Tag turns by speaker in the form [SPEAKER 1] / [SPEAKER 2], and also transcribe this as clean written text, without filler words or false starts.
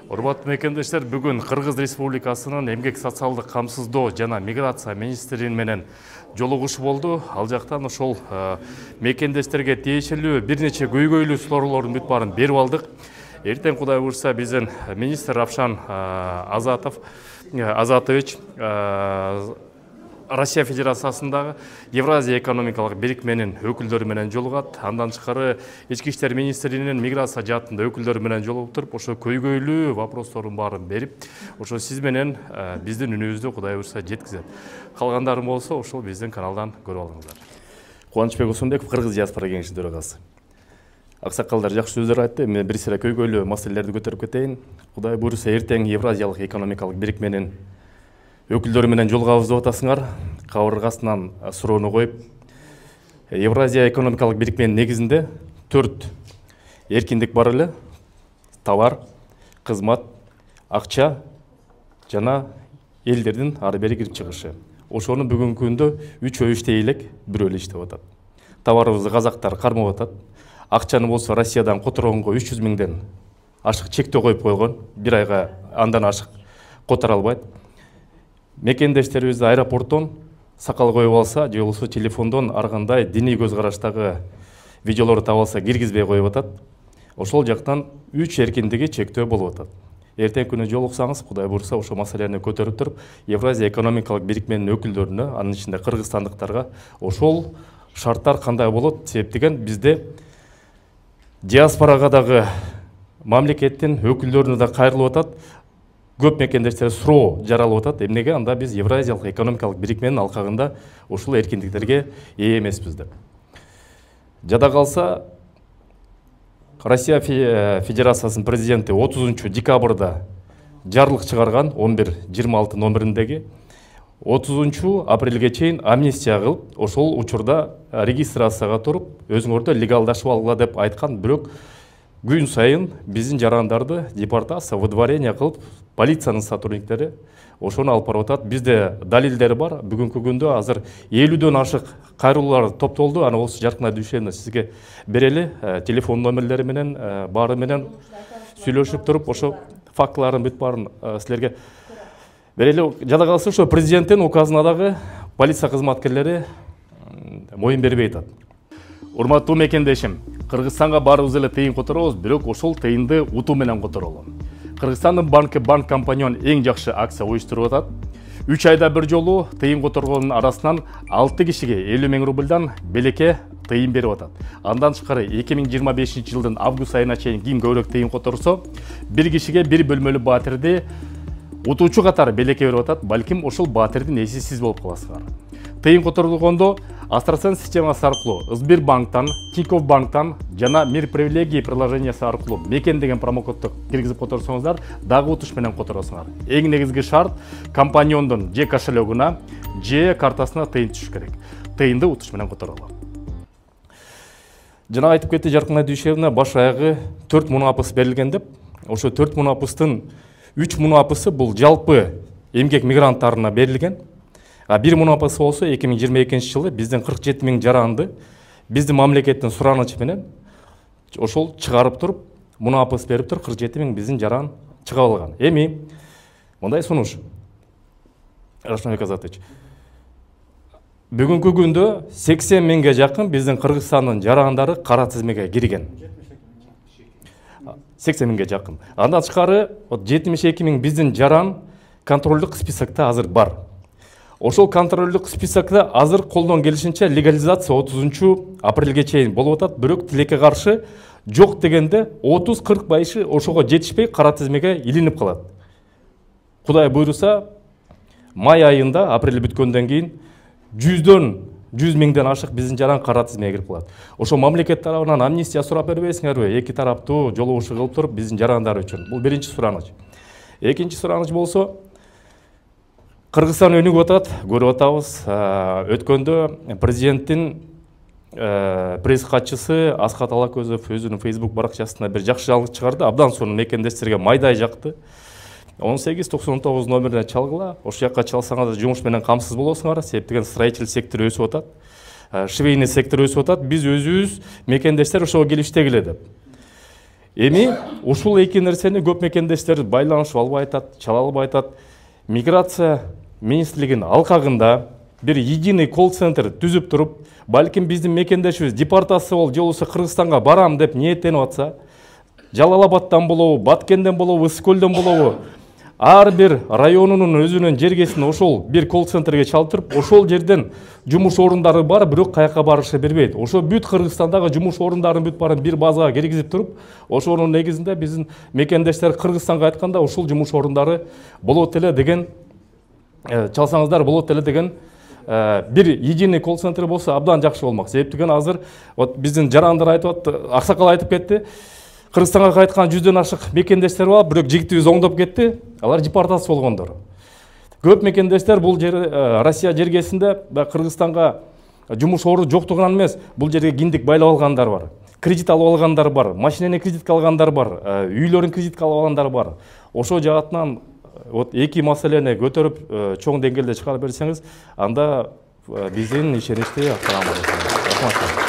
[SPEAKER 1] Урматтуу мекендештер, бүгүн Кыргыз Республикасынын эмгек социалдык камсыздоо жана миграция министри менен жолугуш болду. Ал жактан ошол мекендештерге тиешелүү бир нече көйгөйлүү суроолордун бүт баарын берип алдык. Эртең Кудай буйрса биздин министр Равшан Азатович Россия Федерациясындагы Евразия экономикалык бирикменин өкүлдөрү менен жолугат. Андан тышкары Ички иштер министринин миграция жаатында өкүлдөрү менен жолугуп туруп, ошо көйгөйлүү вопростордун баарын берип, ошо сиз менен биздин үнүбүздү Кудай буйрса жеткизет. Калгандарым болсо, ошол биздин каналдан көрүп алыңыздар.
[SPEAKER 2] Кубанычбек Усунбеков, Кыргыз диаспора кеңешинин төрагасы. Аксакалдар жакшы сөздөр айтты. Мен бир сыра көйгөйлүү маселелерди көтөрүп кетейин. Кудай буйрса эртең Евразиялык экономикалык бирикменин өкүлдөрү менен жолугабыз деп атасыңар. Кабыргасынан суроону коюп, Евразия экономикалык бирикменин негизинде 4 эркиндик бар эле: товар, кызмат, акча жана элдердин ары бери кирип чыгышы. Ошону бүгүнкү күндө 3 иштей элек, бирөө эле иштеп атат. Товарыбызды казактар кармап атат. Акчаны болсо Россиядан которгонго 300 миңден ашык чектөө коюп койгон. Бир айга андан ашык которо албайт. Мекендештерибизди аэропорттон сакал коюп алса, же болбосо телефондон ар кандай диний көз караштагы видеолорду таап алса киргизбей коюп атат. Ошол жактан 3 эркиндиги чектөө болуп атат. Эртең күнү жолуксаңыз, Кудай буйрса, ошол маселени көтөрүп туруп, Евразия экономикалык бирикменин өкүлдөрүнө, анын ичинде кыргызстандыктарга ошол шарттар кандай болот себеп деген бизде диаспорага дагы мамлекеттин өкүлдөрүнө да кайрылып атат. Көп мекендештер суроо жаралып атат. Эмнеге анда биз Евразиялык экономикалык бирикменин алкагында ушул эркиндиктерге ээ эмеспиз деп. Жада калса, Россия Федерациясынын президенти 30 декабрда жарлык чыгарган 11-26 номериндеги 30 апрелге чейин амнистия кылып, ошол учурда регистрацияга туруп, өзүңөрдө легалдашып алгыла деп айткан. Бирок күн сайын биздин жарандарды депортация, выдворение кылып, полициянын сотрудниктери ошону алып барып атат. Бизде далилдери бар. Бүгүнкү күндө азыр 50дөн ашык кайрылуулар топтолду. Аны болсо жаркына düşeni сизге берели. Телефон номерлери менен, баары менен сүйлөшүп туруп, ошо фактылардын бүт баарын силерге берели. Жада калса, ошо президенттин указына дагы полиция кызматкерлери моюн бербей атат. Урматтуу мекендешим, Кыргызстанга баарыбыз эле тыйын которобуз, бирок ошол тыйынды утуу менен которолу. Кыргызстандын банк компаньон эң жакшы акция уюштуруп атат. 3 айда бир жолу тыйын которгондун арасынан 6 кишиге 50 миң рубльдан белекке тыйын берип атат. Андан тышкары 2025 жылдын август айына чейин ким көбүрөөк тыйын которсо, бир кишиге бир бөлмөлүү батирди утуучу катары белекке берип атат. Балким ошол батирдин ээси сиз болуп каласыңар. Тыйын которулгондо Астрасен системасы аркылуу, Сбербанктан, Тинькофф банктан жана Мир привилегии приложениясы аркылуу мекен деген промокодду киргизип которсоңуздар, дагы утуш менен которосуңар. Эң негизги шарт компаньондун же кошелегуна, же картасына тыйын түшүш керек. Тыйынды утуш менен которолу. Жана айтып кетти Жаркына Дүйшевна, баш аягы 4 муну апыс берилген деп. Ошо 4 муну апыстын 3 муну апысы бул жалпы эмгек мигранттарына берилген. Бир муну апысы болсо 2022 жылы биздин 47 миң жаранды биздин мамлекеттин суранычы менен ошол чыгарып туруп, муну апыс берип туруп 47 миң биздин жаран чыгып алган. Эми мындай сунуш. Рашманбек Азатович, бүгүнкү күндө 80 миңге жакын биздин Кыргызстандын жарандары кара тизмеге кирген. 80 миңге жакын. Андан тышкары 72 миң биздин жаран контролдук списокто азыр бар. Ошол контролдук списокто азыр колдон келишинче легализация 30 апрелге чейин болуп атат. Бирок тилекке каршы жок дегенде 30-40% ошого жетишпей кара тизмеге илинип калат. Кудай буйруса, май айында, апрель бүткөндөн кийин 100 миңден ашык биздин жаран кара тизмеге кирип калат. Ошо мамлекет тарабынан амнистия сурап бербейсиңерби? Эки тараптуу жолугуш кылып туруп биздин жарандар үчүн. Бул биринчи сураныч. Экинчи сураныч болсо, Кыргызстан өнүгүп атат, көрүп атабыз. Өткөндө президенттин пресс катчысы Асхат Алакөзов өзүнүн Facebook баракчасында бир жакшы жаңылык чыгарды. Абдан сонун мекендештерге майдай жакты. 18-99 номерине чалгыла. Ошол жакка чалсаңар жумуш менен камсыз болосуңар. Себеп деген строитель сектору өсүп атат. Швейный сектор өсүп атат. Биз өзүбүз мекендештер ошого келиштегиле деп. Эми ушул эки нерсени көп мекендештер байланышып албай атат, чала албай атат. Миграция министрлигинин алкагында бир единый колл-центр түзүп туруп, балким биздин мекендешибиз депортация болуп, же болбосо Кыргызстанга барам деп ниеттенип атса, Жалал Абадтан болобу, Баткенден болобу, Ысык көлдөн болобу, ар бир районунун өзүнүн жергесин ошол бир колл-центрге чалтырып, ошол жерден жумуш орундары бар, бирок каяка барышы бербейт. Ошо бүт Кыргызстандагы жумуш орундарын бүт барын бир базага киргизип туруп, ошонун негизинде биздин мекендештер Кыргызстанга айтканда ушул жумуш орундары болот эле деген, чалсаңыздар болот эле деген бир единый колл-центр болсо абдан жакшы болмок. Себептен азыр вот биздин жарандар айтып атты, аксакал айтып кетти. Кыргызстанга кайткан 100дөн ашык мекендештер бар, бирок жигитибиз оңдоп кетти. Алар депортация болгондор. Көп мекендештер бул жер Россия жергесинде Кыргызстанга жумуш орун жоктугунан эмес, бул жерге киндик байлап алгандар бар. Кредит алып алгандар бар, машинени кредитке алгандар бар, үйлөрүн кредитке алып алгандар бар. Ошо жаатынан вот эки маселени көтөрүп чоң деңгээлде чыгарып берсеңиз, анда биздин ишеничти аткарабыз.